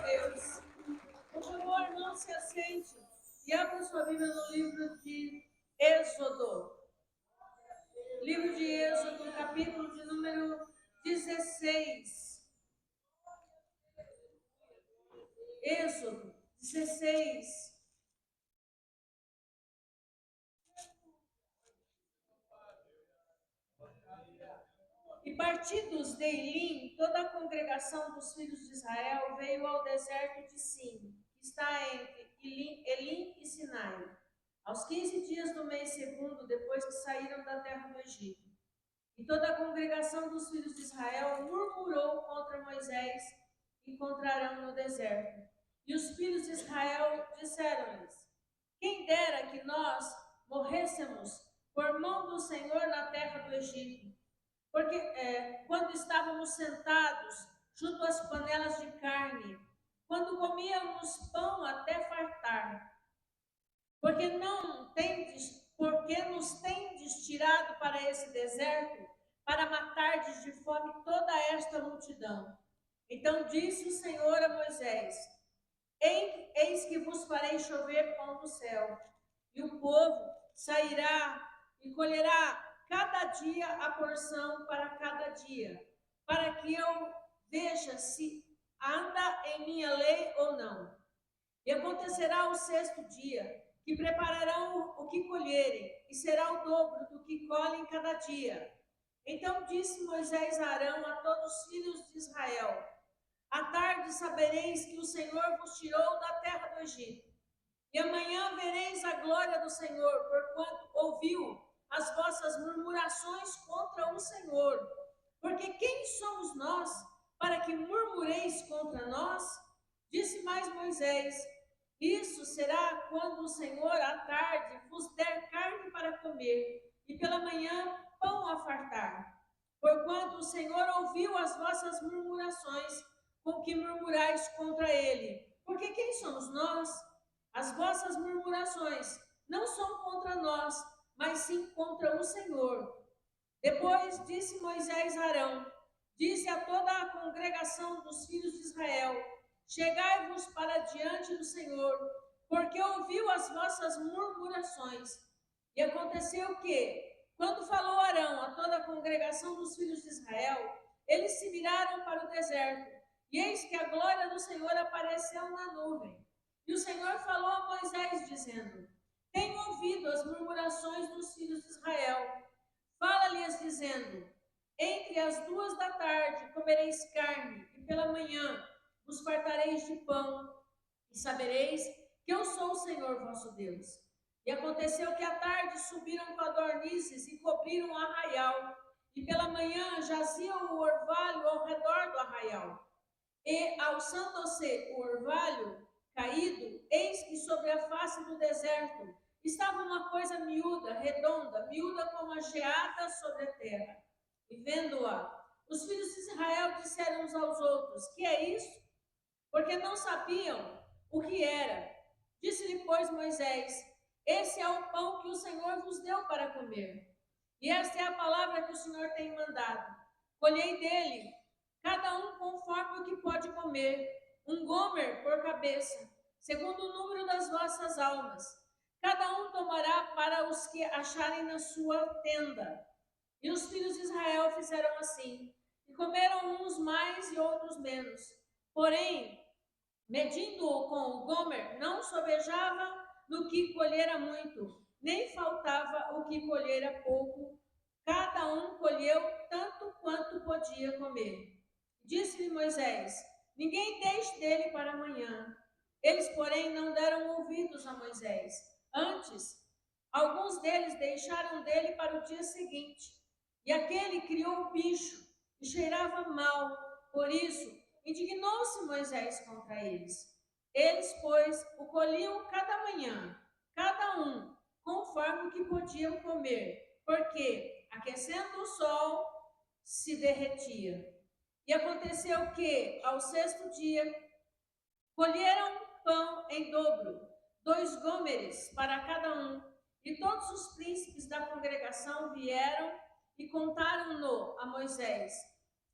Deus. Por favor, não se assente e abra sua Bíblia no livro de Êxodo. Livro de Êxodo, capítulo de número 16. Êxodo 16. E partidos de Elim, toda a congregação dos filhos de Israel veio ao deserto de Sim, que está entre Elim e Sinai, aos 15 dias do mês segundo, depois que saíram da terra do Egito. E toda a congregação dos filhos de Israel murmurou contra Moisés e contra Arão no deserto. E os filhos de Israel disseram-lhes: quem dera que nós morrêssemos por mão do Senhor na terra do Egito. Porque quando estávamos sentados junto às panelas de carne, quando comíamos pão até fartar, porque nos tendes tirado para esse deserto, para matardes de fome toda esta multidão. Então disse o Senhor a Moisés: eis que vos farei chover pão do céu, e o povo sairá e colherá cada dia a porção para cada dia, para que eu veja se anda em minha lei ou não. E acontecerá o sexto dia, que prepararão o que colherem, e será o dobro do que colhem cada dia. Então disse Moisés a Arão, a todos os filhos de Israel: à tarde sabereis que o Senhor vos tirou da terra do Egito. E amanhã vereis a glória do Senhor, porquanto ouviu as vossas murmurações contra o Senhor. Porque quem somos nós, para que murmureis contra nós? Disse mais Moisés: isso será quando o Senhor à tarde vos der carne para comer, e pela manhã pão a fartar. Porquanto o Senhor ouviu as vossas murmurações, com que murmurais contra ele. Porque quem somos nós? As vossas murmurações não são contra nós, mas sim contra o Senhor. Depois disse Moisés a Arão: dize a toda a congregação dos filhos de Israel: chegai-vos para diante do Senhor, porque ouviu as vossas murmurações. E aconteceu que, quando falou Arão a toda a congregação dos filhos de Israel, eles se viraram para o deserto, e eis que a glória do Senhor apareceu na nuvem. E o Senhor falou a Moisés, dizendo: tenho ouvido as murmurações dos filhos de Israel. Fala-lhes, dizendo: entre as 14h comereis carne, e pela manhã vos fartareis de pão, e sabereis que eu sou o Senhor vosso Deus. E aconteceu que à tarde subiram codornizes e cobriram o arraial, e pela manhã jazia o orvalho ao redor do arraial. E, alçando-se o orvalho caído, eis que sobre a face do deserto estava uma coisa miúda, redonda, miúda como a geada sobre a terra. E vendo-a, os filhos de Israel disseram uns aos outros: que é isso? Porque não sabiam o que era. Disse-lhe, pois, Moisés: esse é o pão que o Senhor vos deu para comer. E esta é a palavra que o Senhor tem mandado: colhei dele, cada um conforme o que pode comer, um gomer por cabeça, segundo o número das vossas almas. Cada um tomará para os que acharem na sua tenda. E os filhos de Israel fizeram assim, e comeram uns mais e outros menos. Porém, medindo-o com o gomer, não sobejava no que colhera muito, nem faltava o que colhera pouco. Cada um colheu tanto quanto podia comer. Disse-lhe Moisés: ninguém deixe dele para amanhã. Eles, porém, não deram ouvidos a Moisés. Antes, alguns deles deixaram dele para o dia seguinte. E aquele criou um bicho e cheirava mal. Por isso, indignou-se Moisés contra eles. Eles, pois, o colhiam cada manhã, cada um, conforme o que podiam comer, porque, aquecendo o sol, se derretia. E aconteceu que, ao sexto dia, colheram pão em dobro, 2 gômeres para cada um. E todos os príncipes da congregação vieram e contaram-no a Moisés.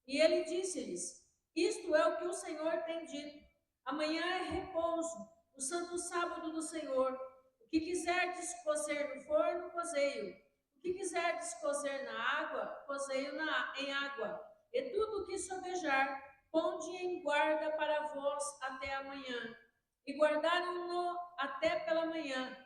E ele disse-lhes: isto é o que o Senhor tem dito: Amanhã é repouso, o santo sábado do Senhor. O que quiserdes cozer no forno, cozei-o. O que quiserdes cozer na água, cozei-o em água. E tudo o que sobejar, ponde em guarda para vós até amanhã. E guardaram-no até pela manhã,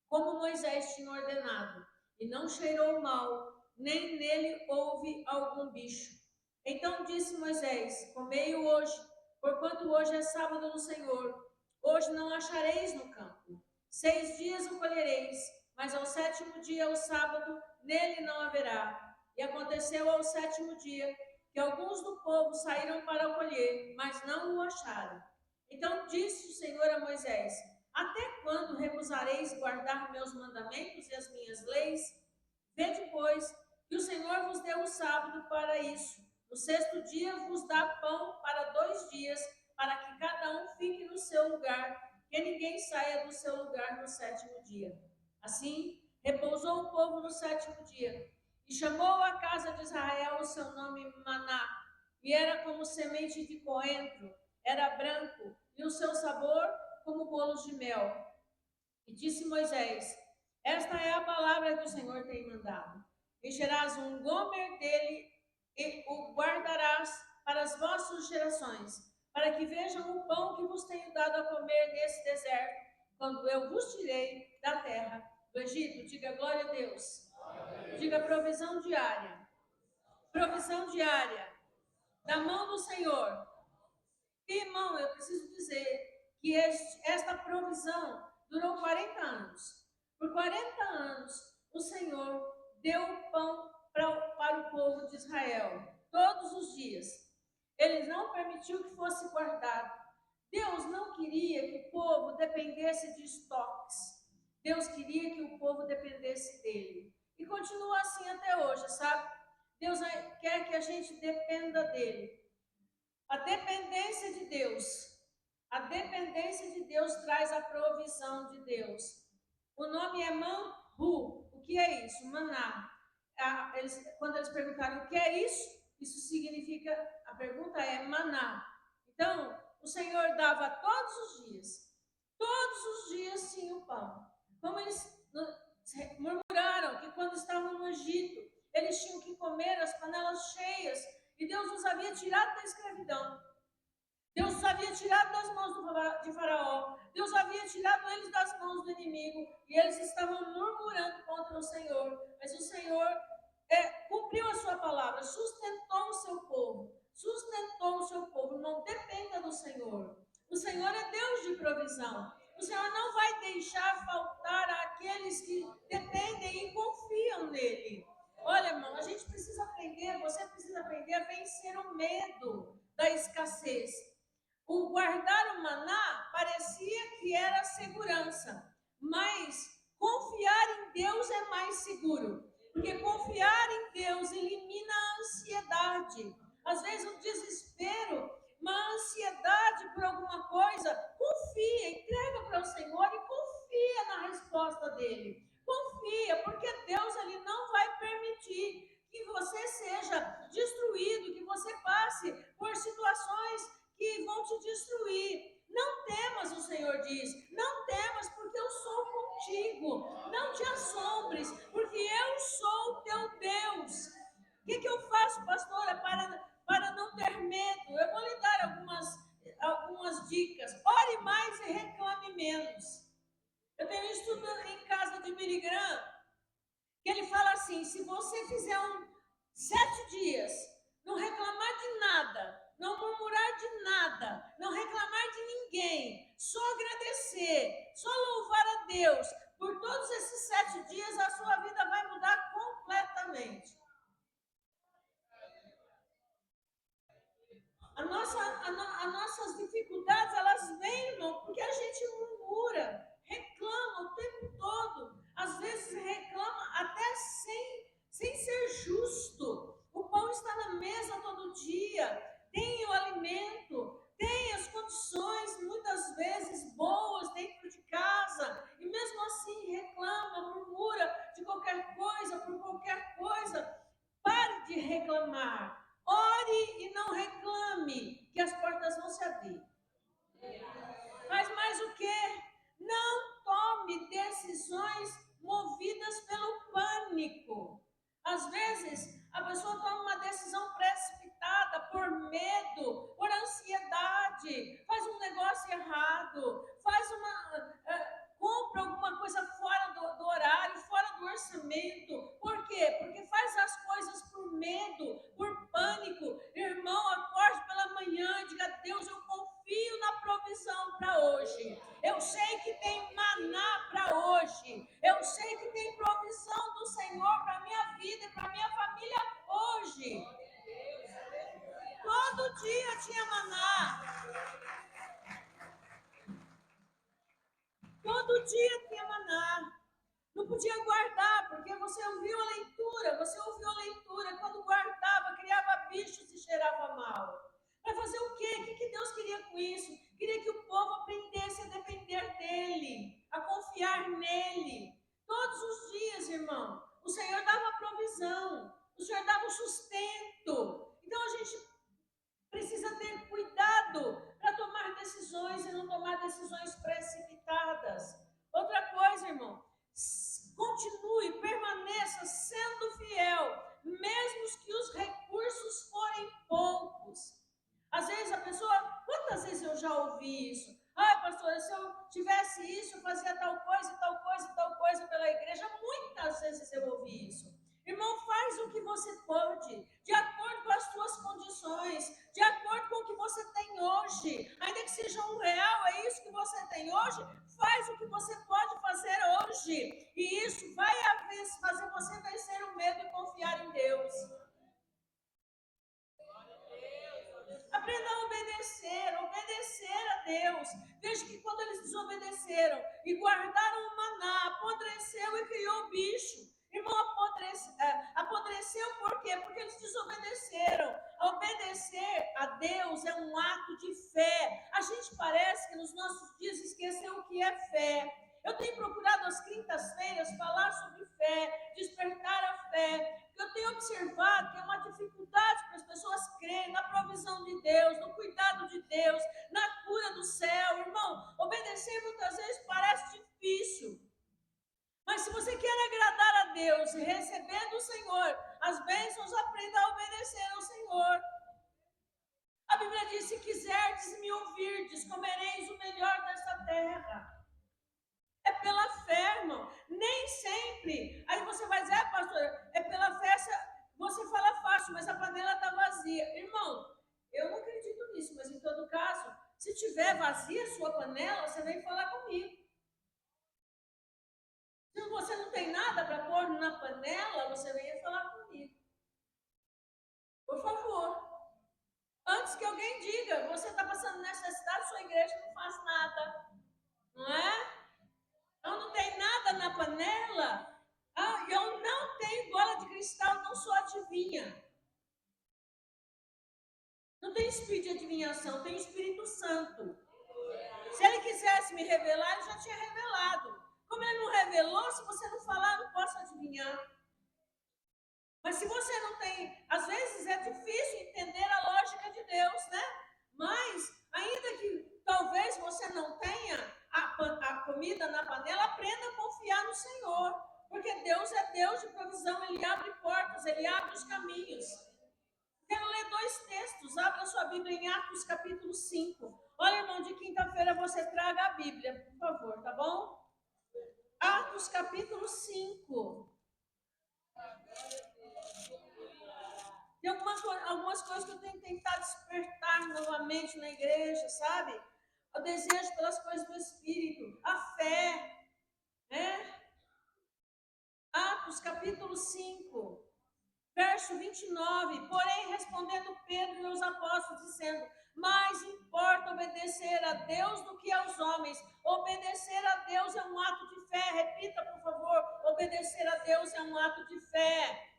como Moisés tinha ordenado. E não cheirou mal, nem nele houve algum bicho. Então disse Moisés: comei-o hoje, porquanto hoje é sábado do Senhor. Hoje não achareis no campo. 6 dias o colhereis, mas ao 7º dia, o sábado, nele não haverá. E aconteceu ao 7º dia, que alguns do povo saíram para colher, mas não o acharam. Então disse o Senhor a Moisés: até quando recusareis guardar meus mandamentos e as minhas leis? Vede, pois, que o Senhor vos deu o sábado para isso. No 6º dia vos dá pão para 2 dias, para que cada um fique no seu lugar, que ninguém saia do seu lugar no 7º dia. Assim, repousou o povo no 7º dia, e chamou a casa de Israel o seu nome Maná, e era como semente de coentro, era branco, e o seu sabor como bolos de mel. E disse Moisés: esta é a palavra que o Senhor tem mandado. Encherás um gomer dele e o guardarás para as vossas gerações, para que vejam o pão que vos tenho dado a comer nesse deserto, quando eu vos tirei da terra do Egito. Diga glória a Deus. Diga provisão diária. Provisão diária da mão do Senhor. Irmão, eu preciso dizer que esta provisão durou 40 anos. Por 40 anos, o Senhor deu pão para o povo de Israel, todos os dias. Ele não permitiu que fosse guardado. Deus não queria que o povo dependesse de estoques. Deus queria que o povo dependesse dele. E continua assim até hoje, sabe? Deus quer que a gente dependa dele. A dependência de Deus traz a provisão de Deus. O nome é Manhu. O que é isso? Maná. Quando eles perguntaram o que é isso, isso significa, a pergunta é maná. Então, o Senhor dava todos os dias tinha o pão. Como eles murmuraram que quando estavam no Egito, eles tinham que comer as panelas cheias, e Deus os havia tirado da escravidão. Deus os havia tirado das mãos de Faraó. Deus havia tirado eles das mãos do inimigo. E eles estavam murmurando contra o Senhor. Mas o Senhor cumpriu a sua palavra, sustentou o seu povo. Não dependa do Senhor. O Senhor é Deus de provisão. O Senhor não vai deixar faltar àqueles que dependem e confiam nele. Olha, irmão, a gente precisa aprender, você precisa aprender a vencer o medo da escassez. O guardar o maná parecia que era segurança, mas confiar em Deus é mais seguro, porque confiar em Deus elimina a ansiedade. Às vezes o desespero, uma ansiedade por alguma coisa, confia, entrega para o Senhor e confia na resposta dele. Confia, porque Deus ele não vai permitir que você seja destruído, que você passe por situações que vão te destruir. Não temas, o Senhor diz, não temas, porque eu sou contigo. Não te assombres, porque eu sou o teu Deus. O que eu faço, pastora, para não ter medo? Eu vou lhe dar algumas dicas. Ore mais e reclame menos. Eu tenho um estudo em casa de Billy Graham, que ele fala assim: se você fizer 7 dias, não reclamar de nada, não murmurar de nada, não reclamar de ninguém, só agradecer, só louvar a Deus, por todos esses 7 dias a sua vida vai mudar completamente. As nossas dificuldades, elas vêm, irmão, porque a gente murmura, reclama o tempo todo, às vezes reclama até sem ser justo. O pão está na mesa todo dia, tem o alimento, tem as condições muitas vezes boas dentro de casa, e mesmo assim reclama, murmura de qualquer coisa, por qualquer coisa. Pare de reclamar. Ore e não reclame, que as portas vão se abrir. decisões movidas pelo pânico. Às vezes, a pessoa toma uma decisão precipitada por medo, por ansiedade, faz um negócio errado, compra alguma coisa fora do horário, fora do orçamento. Por quê? Porque faz as coisas por medo, por pânico. Irmão, acorde pela manhã e diga: Deus, eu confio na provisão para hoje. Eu sei que tem maná para hoje. Eu sei que tem provisão do Senhor para a minha vida e para a minha família hoje. Todo dia tinha maná. Todo dia tinha maná. Não podia guardar, porque você ouviu a leitura, quando guardava, criava bichos e cheirava mal. Para fazer o quê? O que Deus queria com isso? Queria que o povo aprendesse a depender dele, a confiar nele. Todos os dias, irmão, o Senhor dava provisão, o Senhor dava o sustento. Então a gente precisa ter cuidado para tomar decisões e não tomar decisões precipitadas. Outra coisa, irmão, continue, permaneça sendo fiel, mesmo que os recursos forem poucos. Às vezes a pessoa, quantas vezes eu já ouvi isso? Ai, pastora, se eu tivesse isso, eu fazia tal coisa pela igreja. Muitas vezes eu ouvi isso. Irmão, faz o que você pode, de acordo com as suas condições, de acordo com o que você tem hoje. Ainda que seja R$1, é isso que você tem hoje, faz o que você pode fazer hoje. E isso vai fazer você vencer o medo e confiar em Deus. Aprenda a obedecer a Deus. Veja que quando eles desobedeceram e guardaram o maná, apodreceu e criou o bicho. Irmão, apodreceu por quê? Porque eles desobedeceram. Obedecer a Deus é um ato de fé. A gente parece que nos nossos dias esqueceu o que é fé. Eu tenho procurado às quintas-feiras falar sobre fé, despertar a fé. Eu tenho observado que é uma dificuldade para as pessoas crerem na provisão de Deus, no cuidado de Deus, na cura do céu. Irmão, obedecer muitas vezes parece difícil. Mas se você quer agradar a Deus e receber do Senhor as bênçãos, aprenda a obedecer ao Senhor. A Bíblia diz: se quiserdes me ouvirdes, comereis o melhor desta terra. É pela fé, irmão. Nem sempre. Aí você vai dizer: pastor, é pela fé. Você fala fácil, mas a panela está vazia. Irmão, eu não acredito nisso, mas em todo caso, se tiver vazia a sua panela, você vem falar comigo. Se você não tem nada para pôr na panela, você vem falar comigo. Por favor. Antes que alguém diga: você está passando necessidade, sua igreja não faz nada. Não é? Eu não tenho nada na panela. Eu não tenho bola de cristal, não sou adivinha. Não tem espírito de adivinhação, tem Espírito Santo. Se ele quisesse me revelar, ele já tinha revelado. Como ele não revelou, se você não falar, eu não posso adivinhar. Mas se você não tem, às vezes é difícil entender a lógica de Deus, né? Mas, ainda que talvez você não tenha a comida na panela, aprenda a confiar no Senhor. Porque Deus é Deus de provisão, Ele abre portas, Ele abre os caminhos. Quero ler 2 textos, abra sua Bíblia em Atos capítulo 5. Olha, irmão, de quinta-feira você traga a Bíblia, por favor, tá bom? Atos capítulo 5. Tem algumas coisas que eu tenho que tentar despertar novamente na igreja, sabe? O desejo pelas coisas do Espírito, a fé, né? Atos capítulo 5, verso 29. Porém, respondendo Pedro e os apóstolos, dizendo: mais importa obedecer a Deus do que aos homens. Obedecer a Deus é um ato de fé. Repita, por favor. Obedecer a Deus é um ato de fé.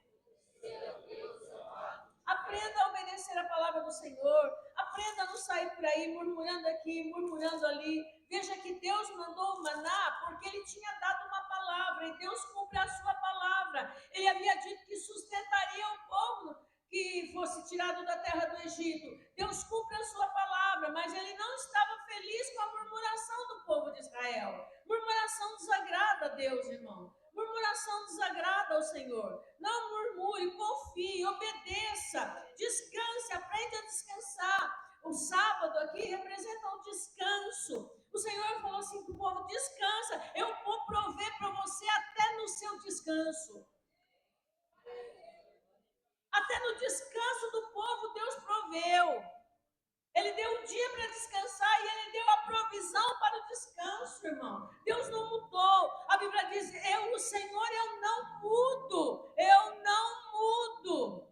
Aprenda a obedecer a palavra do Senhor. Aprenda a não sair por aí murmurando aqui, murmurando ali. Veja que Deus mandou o maná porque Ele tinha dado uma palavra. E Deus cumpre a sua palavra. Ele havia dito que sustentaria o povo, que fosse tirado da terra do Egito. Deus cumpre a sua palavra, mas ele não estava feliz com a murmuração do povo de Israel. Murmuração desagrada a Deus, irmão. Murmuração desagrada ao Senhor. Não murmure, confie, obedeça, descanse, aprende a descansar. O sábado aqui representa um descanso. O Senhor falou assim para o povo: descansa, eu vou prover para você até no seu descanso. Até no descanso do povo Deus proveu. Ele deu um dia para descansar e ele deu a provisão para o descanso, irmão. Deus não mudou. A Bíblia diz: o Senhor, eu não mudo. Eu não mudo.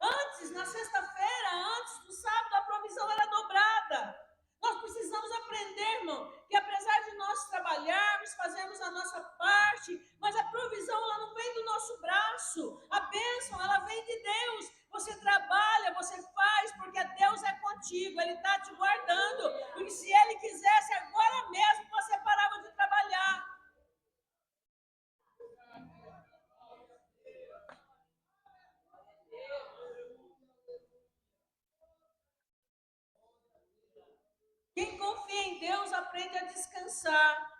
Antes, na sexta-feira, antes do sábado, a provisão era dobrada. Nós precisamos aprender, irmão, que apesar de nós trabalharmos, fazermos a nossa parte, mas a provisão, ela não vem do nosso braço. A bênção, ela vem de Deus. Você trabalha, você faz, porque Deus é contigo, Ele está te guardando. Porque se Ele quisesse, agora mesmo você parava de trabalhar. Quem confia em Deus aprende a descansar.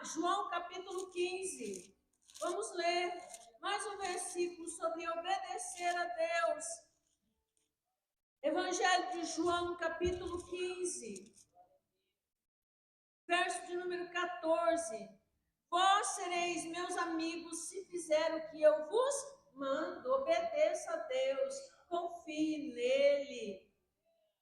João capítulo 15. Vamos ler mais um versículo sobre obedecer a Deus. Evangelho de João, capítulo 15, verso de número 14. Vós sereis meus amigos se fizer o que eu vos mando. Obedeça a Deus, confie nele,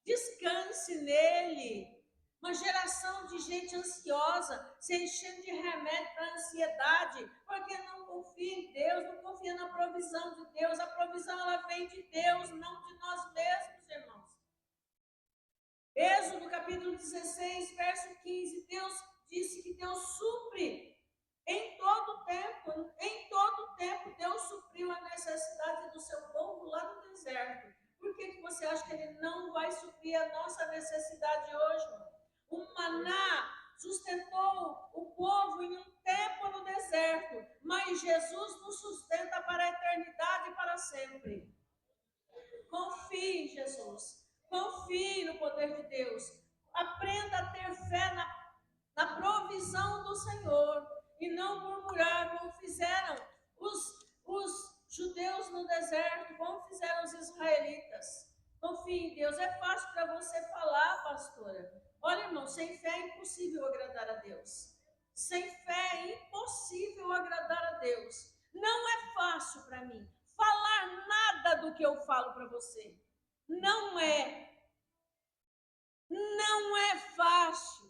descanse nele. Uma geração de gente ansiosa, se enchendo de remédio para ansiedade, porque não confia em Deus, não confia na provisão de Deus. A provisão, ela vem de Deus, não de nós mesmos, irmãos. Êxodo capítulo 16, verso 15, Deus disse que Deus supre em todo tempo Deus supriu a necessidade do seu povo lá no deserto. Por que você acha que Ele não vai suprir a nossa necessidade hoje, irmão? O maná sustentou o povo em um tempo no deserto, mas Jesus nos sustenta para a eternidade e para sempre. Confie em Jesus, confie no poder de Deus, aprenda a ter fé na provisão do Senhor e não murmurar como fizeram os judeus no deserto, como fizeram os israelitas. Confie em Deus. É fácil para você falar, pastora. Olha, irmão, sem fé é impossível agradar a Deus. Sem fé é impossível agradar a Deus. Não é fácil para mim falar nada do que eu falo para você. Não é. Não é fácil.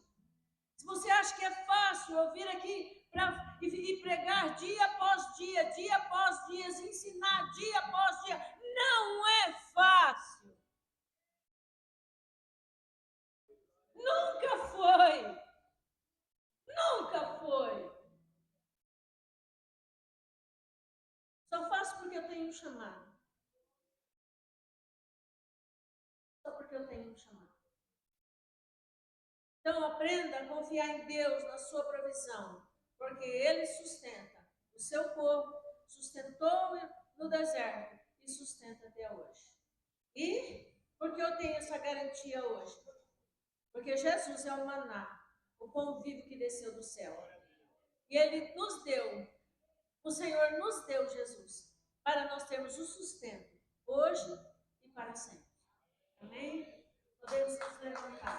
Se você acha que é fácil eu vir aqui e pregar dia após dia após dia, ensinar dia após dia, não é fácil. Nunca foi. Nunca foi. Só faço porque eu tenho um chamado. Só porque eu tenho um chamado. Então aprenda a confiar em Deus, na sua provisão, porque Ele sustenta o seu povo, sustentou no deserto e sustenta até hoje. E por que eu tenho essa garantia hoje? Porque Jesus é o maná, o pão vivo que desceu do céu. E Ele nos deu, o Senhor nos deu Jesus, para nós termos o sustento, hoje e para sempre. Amém? Podemos nos levantar.